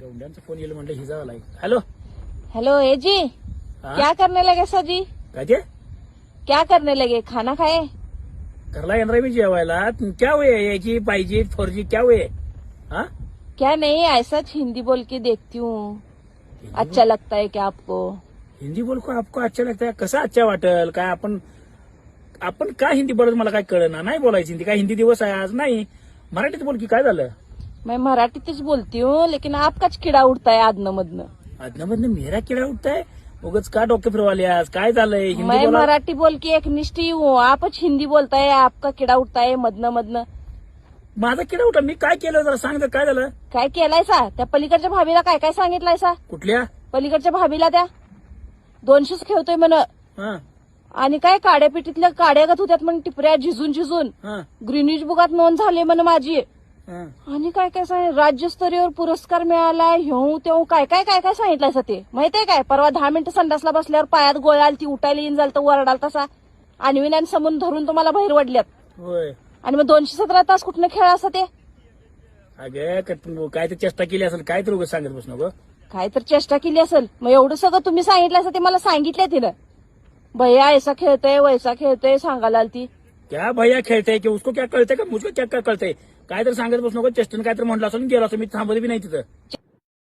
गौंड्यांचा phone येईल म्हणलं हिजा आलाय. हॅलो हेलो ए जी, क्या करने लगे सर जी? काय ते क्या करने लगे? खाना खाए? करला येणार मी जेवायला. क्या वे याची पाहिजे 4G क्या वे? हा क्या नहीं, ऐसा हिंदी बोल के देखती हूँ. अच्छा लगता है क्या आपको? हिंदी बोल को आपको अच्छा लगता है? कसं अच्छा वाटेल काय? आपण का हिंदी बोलत मला काय कळना. नाही बोलायची हिंदी. काय हिंदी दिवस आहे आज? नाही मराठीत बोल की. काय झालं? मैं मराठीतच बोलती हूँ, लेकिन आपकाच किडा उडता है आदनं मधनं. अदनामधनं मेरा किडा उठताय. उगाच का डोके फिरवाले आज? काय झालंय? हिंदी मैं बोला. मराठी बोल के एक निष्ठी हूँ, आपच हिंदी बोलताय. आपका किडा उडता है मधनं मधनं. माझा किडा उठा. मी काय केलं जरा सांग तर. काय झालं? काय केलायसा? त्या पलीकडच्या भाभीला काय काय सांगितलायसा? कुठल्या? पलीकडच्या भाभीला त्या 200च खेळतोय म्हण. हा आणि काय काड्या पिटीतल्या काड्या गत होत्यात म्हण टिपऱ्या झिजून झिजून. हा ग्रीनिज बुकात नोंद झाली म्हण माझी. हा आणि काय काय राज्यस्तरीय पुरस्कार मिळालाय. ह्यो तेव्हा काय काय काय काय सांगितलंय ते माहितीये काय? परवा 10 मिनिटं संडासला बसल्यावर पायात गोळ्या आली, ती उठायला येईन झालं तर वरडाल तसा आणविनान समून धरून तुम्हाला बाहेर वडल्यात. होय. आणि मग 217 तास कुठनं खेळ असं ते? अगं काय तर चेष्टा केली असेल. काय तर उगाच सांगत बस नको. काय तर चेष्टा केली असेल. मग एवढं सगळं तुम्ही सांगितलं असं ते मला सांगितलंय तिनं. भैया ऐसा खेळतय वैसा खेळतय सांगायला आली ती. क्या भैया खेळते की उसको क्या कळतंय का? मुझको क्या काय कळतंय? काय तर सांगत बस नको. चेष्टन काय तर म्हटलं असेल गेलो असं. मी थांबत बी नाही तिथं.